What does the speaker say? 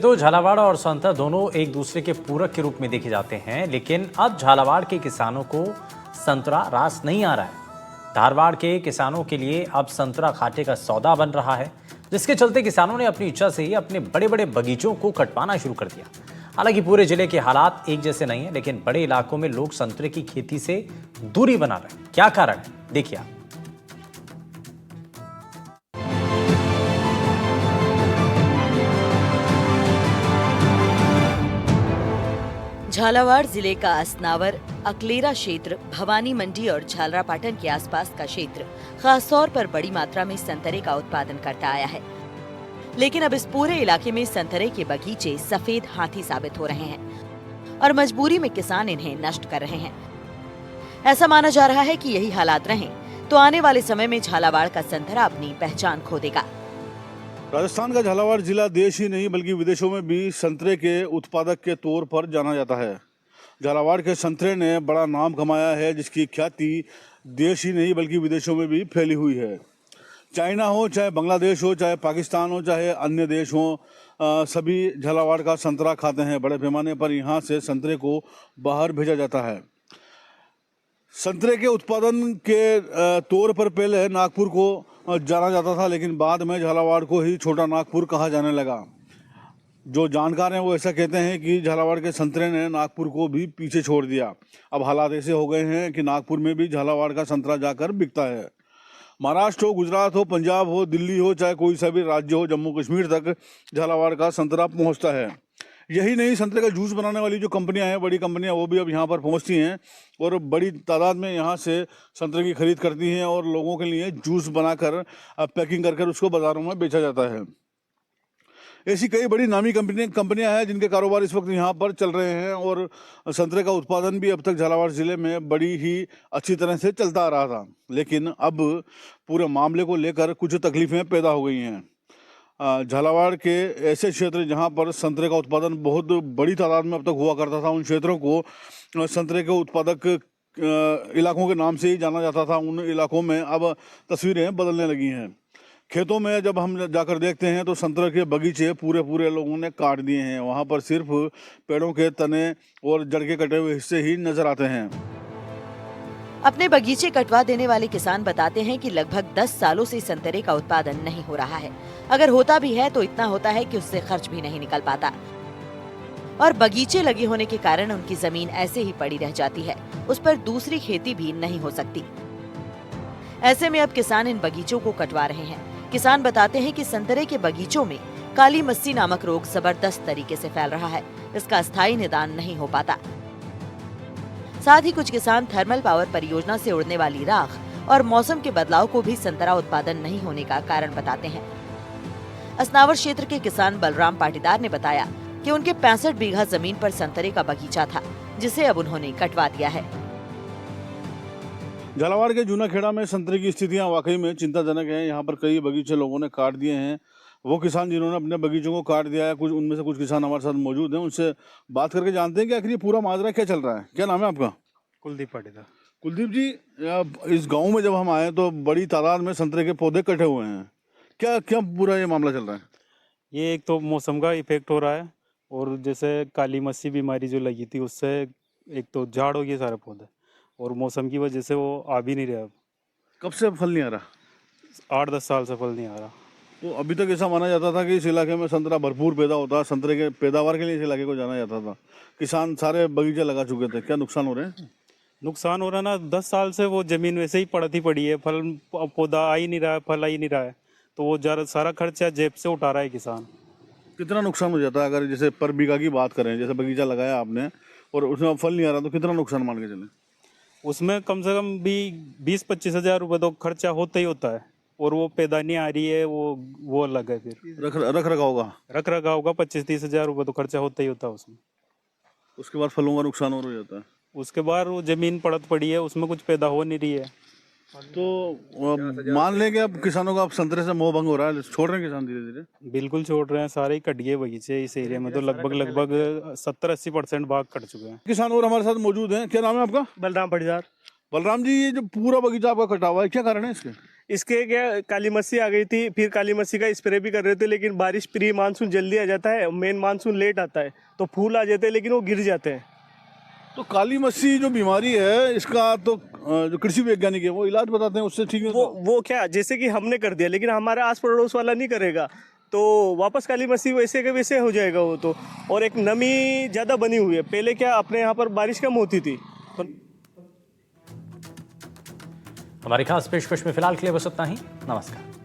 तो झालावाड़ और संतरा दोनों एक दूसरे के पूरक के रूप में देखे जाते हैं, लेकिन अब झालावाड़ के किसानों को संतरा रास नहीं आ रहा है। धारवाड़ के किसानों के लिए अब संतरा खाटे का सौदा बन रहा है, जिसके चलते किसानों ने अपनी इच्छा से ही अपने बड़े बड़े बगीचों को कटवाना शुरू कर दिया। हालांकि पूरे जिले के हालात एक जैसे नहीं है, लेकिन बड़े इलाकों में लोग संतरे की खेती से दूरी बना रहे हैं। क्या कारण है, देखिए आप। झालावाड़ जिले का असनावर, अकलेरा क्षेत्र, भवानी मंडी और झालरापाटन के आसपास का क्षेत्र खासतौर पर बड़ी मात्रा में संतरे का उत्पादन करता आया है। लेकिन अब इस पूरे इलाके में संतरे के बगीचे सफेद हाथी साबित हो रहे हैं और मजबूरी में किसान इन्हें नष्ट कर रहे हैं। ऐसा माना जा रहा है कि यही हालात रहें तो आने वाले समय में झालावाड़ का संतरा अपनी पहचान खो देगा। राजस्थान का झालावाड़ जिला देश ही नहीं बल्कि विदेशों में भी संतरे के उत्पादक के तौर पर जाना जाता है। झालावाड़ के संतरे ने बड़ा नाम कमाया है, जिसकी ख्याति देश ही नहीं बल्कि विदेशों में भी फैली हुई है। चाइना हो, चाहे बांग्लादेश हो, चाहे पाकिस्तान हो, चाहे अन्य देश हो, सभी झालावाड़ का संतरा खाते हैं। बड़े पैमाने पर यहाँ से संतरे को बाहर भेजा जाता है। संतरे के उत्पादन के तौर पर पहले नागपुर को जाना जाता था, लेकिन बाद में झालावाड़ को ही छोटा नागपुर कहा जाने लगा। जो जानकार हैं वो ऐसा कहते हैं कि झालावाड़ के संतरे ने नागपुर को भी पीछे छोड़ दिया। अब हालात ऐसे हो गए हैं कि नागपुर में भी झालावाड़ का संतरा जाकर बिकता है। महाराष्ट्र हो, गुजरात हो, पंजाब हो, दिल्ली हो, चाहे कोई सा भी राज्य हो, जम्मू कश्मीर तक झालावाड़ का संतरा पहुंचता है। यही नहीं, संतरे का जूस बनाने वाली जो कंपनियां हैं, बड़ी कंपनियां, वो भी अब यहाँ पर पहुँचती हैं और बड़ी तादाद में यहाँ से संतरे की खरीद करती हैं और लोगों के लिए जूस बनाकर पैकिंग कर उसको बाज़ारों में बेचा जाता है। ऐसी कई बड़ी नामी कंपनियां हैं जिनके कारोबार इस वक्त यहाँ पर चल रहे हैं और संतरे का उत्पादन भी अब तक झालावाड़ ज़िले में बड़ी ही अच्छी तरह से चलता आ रहा था। लेकिन अब पूरे मामले को लेकर कुछ तकलीफ़ें पैदा हो गई हैं। झालावाड़ के ऐसे क्षेत्र जहां पर संतरे का उत्पादन बहुत बड़ी तादाद में अब तक हुआ करता था, उन क्षेत्रों को संतरे के उत्पादक इलाकों के नाम से ही जाना जाता था। उन इलाकों में अब तस्वीरें बदलने लगी हैं। खेतों में जब हम जाकर देखते हैं तो संतरे के बगीचे पूरे लोगों ने काट दिए हैं। वहां पर सिर्फ पेड़ों के तने और जड़ के कटे हुए हिस्से ही नजर आते हैं। अपने बगीचे कटवा देने वाले किसान बताते हैं कि लगभग 10 सालों से संतरे का उत्पादन नहीं हो रहा है। अगर होता भी है तो इतना होता है कि उससे खर्च भी नहीं निकल पाता और बगीचे लगे होने के कारण उनकी जमीन ऐसे ही पड़ी रह जाती है, उस पर दूसरी खेती भी नहीं हो सकती। ऐसे में अब किसान इन बगीचों को कटवा रहे हैं। किसान बताते हैं कि संतरे के बगीचों में काली मस्सी नामक रोग जबरदस्त तरीके से फैल रहा है, इसका स्थायी निदान नहीं हो पाता। साथ ही कुछ किसान थर्मल पावर परियोजना से उड़ने वाली राख और मौसम के बदलाव को भी संतरा उत्पादन नहीं होने का कारण बताते हैं। असनावर क्षेत्र के किसान बलराम पाटीदार ने बताया कि उनके 65 बीघा जमीन पर संतरे का बगीचा था, जिसे अब उन्होंने कटवा दिया है। झालावाड़ के जूनाखेड़ा में संतरे की स्थितियां वाकई में चिंताजनक हैं। यहाँ पर कई बगीचे लोगों ने काट दिए हैं। वो किसान जिन्होंने अपने बगीचों को काट दिया है, कुछ उनमें से कुछ किसान हमारे साथ मौजूद हैं। उनसे बात करके जानते हैं कि आखिर ये पूरा माजरा क्या चल रहा है। क्या नाम है आपका? कुलदीप पाटीदार। कुलदीप जी, इस गांव में जब हम आए तो बड़ी तादाद में संतरे के पौधे कटे हुए हैं। क्या क्या पूरा ये मामला चल रहा है? ये एक तो मौसम का इफेक्ट हो रहा है और जैसे काली मस्सी बीमारी जो लगी थी उससे एक तो झाड़ हो गए सारे पौधे और मौसम की वजह से वो आ भी नहीं रहा। कब से फल नहीं आ रहा? 8-10 साल से फल नहीं आ रहा। तो अभी तक ऐसा माना जाता था कि इस इलाके में संतरा भरपूर पैदा होता है, संतरे के पैदावार के लिए इस इलाके को जाना जाता था। किसान सारे बगीचे लगा चुके थे। क्या नुकसान हो रहे हैं? नुकसान हो रहा ना, 10 साल से वो जमीन वैसे ही पड़ती पड़ी है, फल पौधा आ ही नहीं रहा है, फल आ ही नहीं रहा है, तो वो सारा खर्चा जेब से उठा रहा है किसान। कितना नुकसान हो जाता है अगर जैसे पर बीघा की बात करें? जैसे बगीचा लगाया आपने और उसमें फल नहीं आ रहा, तो कितना नुकसान मान के चले? उसमें कम से कम भी 20-25 हज़ार रुपये तो खर्चा होता ही होता है और वो पैदा नहीं आ रही है, वो अलग है। फिर रख रखाव का 25-30 हज़ार रुपये तो खर्चा होता ही होता है उसमें। उसके बाद फलों का नुकसान और हो जाता है। उसके बाद वो जमीन पड़त पड़ी है, उसमें कुछ पैदा हो नहीं रही है। तो मान लें कि अब किसानों का अब संतरे से मोह भंग हो रहा है, छोड़ रहे हैं किसान धीरे धीरे? बिल्कुल छोड़ रहे हैं, सारे ही कट गए बगीचे। इस एरिया में तो लगभग 70-80% बाग कट चुके हैं। किसान और हमारे साथ मौजूद हैं। क्या नाम है आपका? बलराम पाटीदार। बलराम जी, ये जो पूरा बगीचा आपका कटा हुआ है, क्या कारण है इसके? इसके क्या काली मस्सी आ गई थी, फिर काली मस्सी का स्प्रे भी कर रहे थे, लेकिन बारिश प्री मानसून जल्दी आ जाता है, मेन मानसून लेट आता है, तो फूल आ जाते हैं लेकिन वो गिर जाते हैं। तो काली मस्सी जो बीमारी है इसका तो जो कृषि वैज्ञानिक है वो इलाज बताते हैं, उससे ठीक है। वो क्या, जैसे कि हमने कर दिया लेकिन हमारा आस पड़ोस वाला नहीं करेगा तो वापस काली मस्सी वैसे के वैसे हो जाएगा वो तो। और एक नमी ज़्यादा बनी हुई है, पहले क्या अपने यहाँ पर बारिश कम होती थी। हमारी खास पेशकश में फिलहाल के लिए बस इतना ही। नमस्कार।